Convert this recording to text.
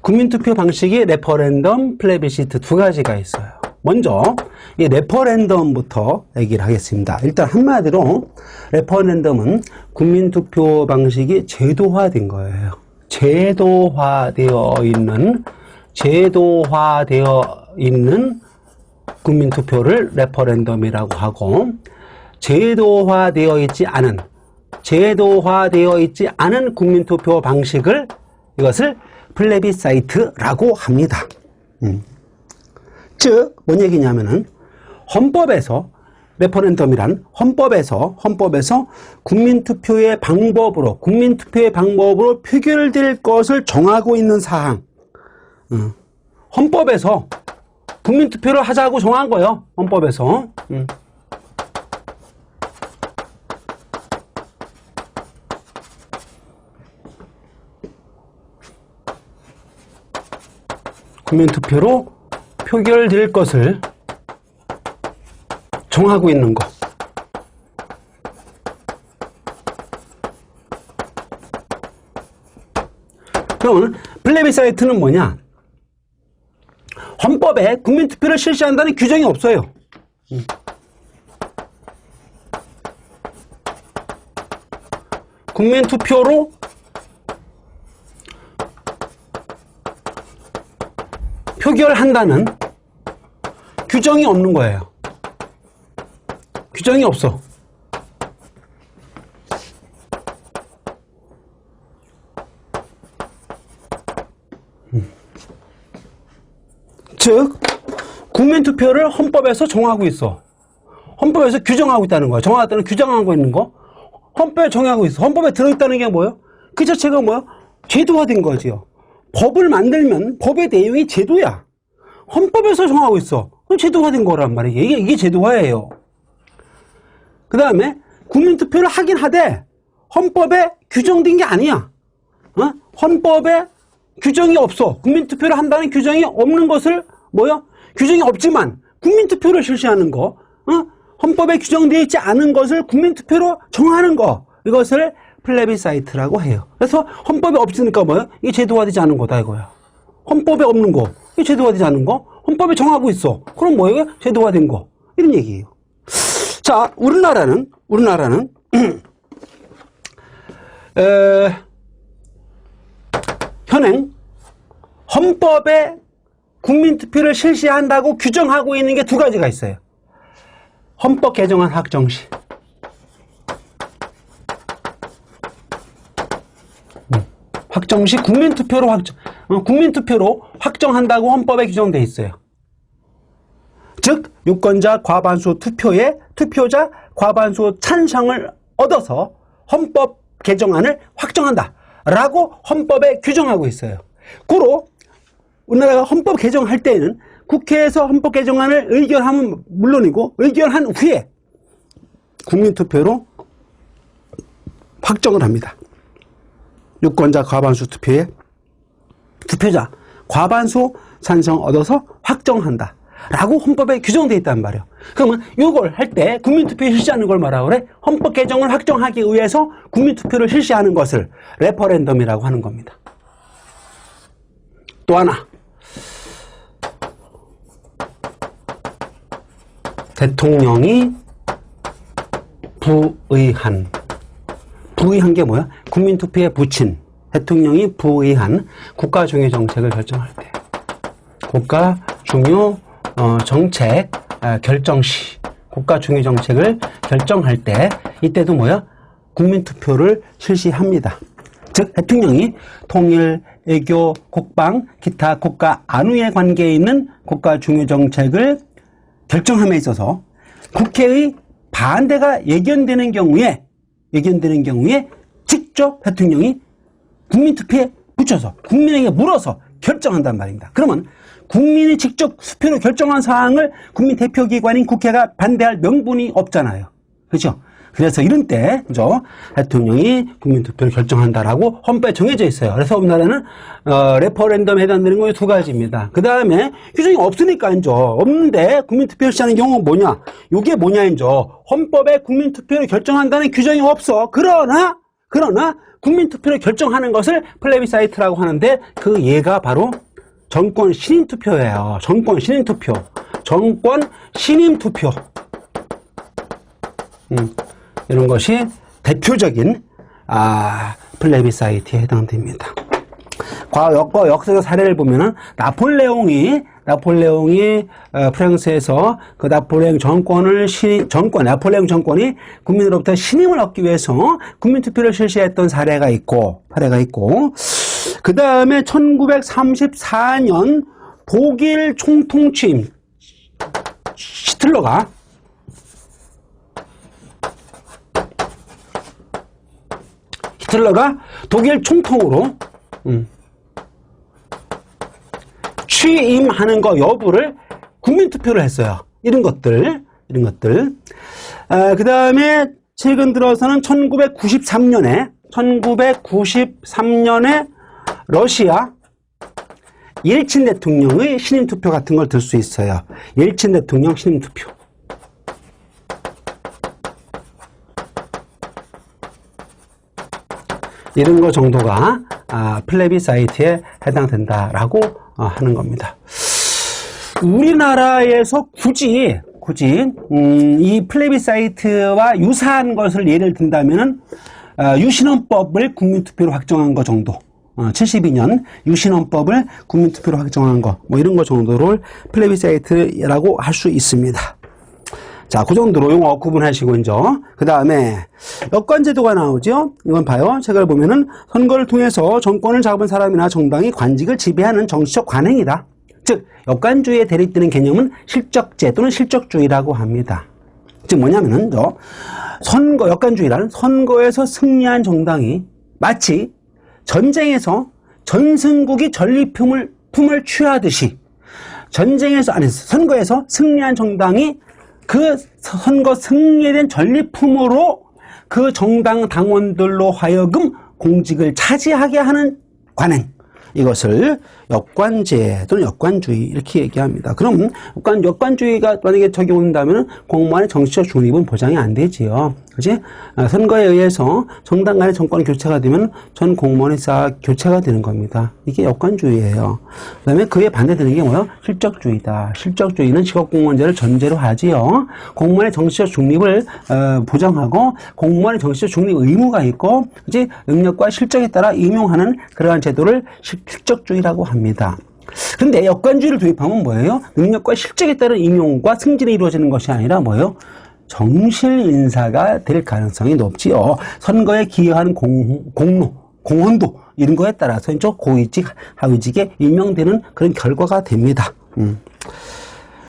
국민투표 방식이 레퍼런덤, 플레비시트 두 가지가 있어요. 먼저 이 레퍼런덤부터 얘기를 하겠습니다. 일단 한마디로 레퍼런덤은 국민투표 방식이 제도화된 거예요. 제도화되어 있는 국민투표를 레퍼런덤이라고 하고, 제도화되어 있지 않은 국민투표 방식을, 이것을 플레비사이트라고 합니다. 즉, 뭔 얘기냐면은, 헌법에서, 레퍼런덤이란 헌법에서 국민투표의 방법으로 표결될 것을 정하고 있는 사항. 헌법에서 국민투표를 하자고 정한 거예요. 헌법에서. 국민투표로 표결될 것을 정하고 있는 것. 그러면 플레비사이트는 뭐냐? 헌법에 국민투표를 실시한다는 규정이 없어요. 국민투표로 표결한다는 규정이 없는 거예요. 규정이 없어. 즉, 국민투표를 헌법에서 정하고 있어. 헌법에서 규정하고 있다는 거야. 정하겠다는 규정하고 있는 거. 헌법에 정하고 있어. 헌법에 들어있다는 게 뭐예요? 그 자체가 뭐야? 제도화된 거지요. 법을 만들면 법의 내용이 제도야. 헌법에서 정하고 있어. 그럼 제도화된 거란 말이에요. 이게 제도화예요. 그 다음에 국민투표를 하긴 하되 헌법에 규정된 게 아니야. 헌법에 규정이 없어. 국민투표를 한다는 규정이 없는 것을 뭐야? 규정이 없지만 국민투표를 실시하는 거, 헌법에 규정되어 있지 않은 것을 국민투표로 정하는 거, 이것을 플레비사이트라고 해요. 그래서 헌법에 없으니까 뭐야? 이게 제도화되지 않은 거다 이거야. 헌법에 없는 거, 이게 제도화되지 않은 거, 헌법에 정하고 있어. 그럼 뭐예요? 제도화된 거. 이런 얘기예요. 자, 우리나라는 현행 헌법에 국민투표를 실시한다고 규정하고 있는 게 두 가지가 있어요. 헌법 개정안 확정 시. 확정 시 국민투표로 확정한다고 헌법에 규정되어 있어요. 즉, 유권자 과반수 투표에 투표자 과반수 찬성을 얻어서 헌법 개정안을 확정한다 라고 헌법에 규정하고 있어요. 고로 우리나라가 헌법 개정할 때에는 국회에서 헌법 개정안을 의결하면 물론이고, 의결한 후에 국민투표로 확정을 합니다. 유권자 과반수 투표에 투표자 과반수 찬성 얻어서 확정한다 라고 헌법에 규정되어 있단 말이에요. 그러면 이걸 할 때 국민투표 실시하는 걸 뭐라고 그래? 헌법 개정을 확정하기 위해서 국민투표를 실시하는 것을 레퍼런덤이라고 하는 겁니다. 또 하나, 대통령이 부의한 게 뭐야? 국민투표에 붙인, 대통령이 부의한 국가중요정책을 결정할 때, 국가중요정책 결정 시, 국가중요정책을 결정할 때, 이때도 뭐야? 국민투표를 실시합니다. 즉, 대통령이 통일, 외교, 국방, 기타 국가 안위에 관계에 있는 국가중요정책을 결정함에 있어서 국회의 반대가 예견되는 경우에 직접 대통령이 국민투표에 붙여서 국민에게 물어서 결정한단 말입니다. 그러면 국민이 직접 수표로 결정한 사항을 국민 대표기관인 국회가 반대할 명분이 없잖아요. 그렇죠? 그래서 이런 때 대통령이 국민투표를 결정한다라고 헌법에 정해져 있어요. 그래서 우리나라는 레퍼런덤에 해당되는 건 두 가지입니다. 그 다음에 규정이 없으니까 없는데 국민투표를 시하는 경우는 뭐냐? 이게 뭐냐? 헌법에 국민투표를 결정한다는 규정이 없어. 그러나 그러나 국민투표를 결정하는 것을 플레비사이트라고 하는데 그 예가 바로 정권 신임투표예요. 정권 신임투표. 정권 신임투표. 이런 것이 대표적인 플레비사이트에 해당됩니다. 과거 역사적 사례를 보면은 나폴레옹이 프랑스에서 그 나폴레옹 정권이 국민으로부터 신임을 얻기 위해서 국민투표를 실시했던 사례가 있고, 그 다음에 1934년 독일 총통 취임, 히틀러가 독일 총통으로 취임하는 거 여부를 국민투표를 했어요. 이런 것들. 그 다음에 최근 들어서는 1993년에 러시아 옐친 대통령의 신임투표 같은 걸 들 수 있어요. 옐친 대통령 신임투표. 이런 거 정도가 플레비사이트에 해당된다라고 하는 겁니다. 우리나라에서 굳이 이 플레비사이트와 유사한 것을 예를 든다면은 유신헌법을 국민투표로 확정한 거 정도, 72년 유신헌법을 국민투표로 확정한 거, 뭐 이런 거 정도를 플레비사이트라고 할 수 있습니다. 자, 그 정도로 용어 구분하시고, 이제. 그 다음에, 여권제도가 나오죠? 이건 봐요. 책을 보면은, 선거를 통해서 정권을 잡은 사람이나 정당이 관직을 지배하는 정치적 관행이다. 즉, 역관주의에 대립되는 개념은 실적제 또는 실적주의라고 합니다. 즉, 뭐냐면은, 역관주의란 선거에서 승리한 정당이 마치 전쟁에서 전승국이 전리품을 취하듯이, 선거에서 승리한 정당이 그 선거 승리에 대한 전리품으로 그 정당 당원들로 하여금 공직을 차지하게 하는 관행, 이것을 역관제 또는 역관주의 이렇게 얘기합니다. 그럼 역관주의가 만약에 적용된다면 공무원의 정치적 중립은 보장이 안 되지요. 그치? 선거에 의해서 정당 간의 정권 교체가 되면 전 공무원이 교체가 되는 겁니다. 이게 역관주의예요. 그 다음에 그에 반대되는 게 뭐예요? 실적주의다. 실적주의는 직업공무원제를 전제로 하지요. 공무원의 정치적 중립을 보장하고 공무원의 정치적 중립 의무가 있고, 그치? 능력과 실적에 따라 임용하는 그러한 제도를 실적주의라고 합니다. 근데 역관주의를 도입하면 뭐예요? 능력과 실적에 따른 임용과 승진이 이루어지는 것이 아니라 뭐예요? 정실 인사가 될 가능성이 높지요. 선거에 기여하는 공로, 공헌도 이런 거에 따라서 고위직, 하위직에 임명되는 그런 결과가 됩니다.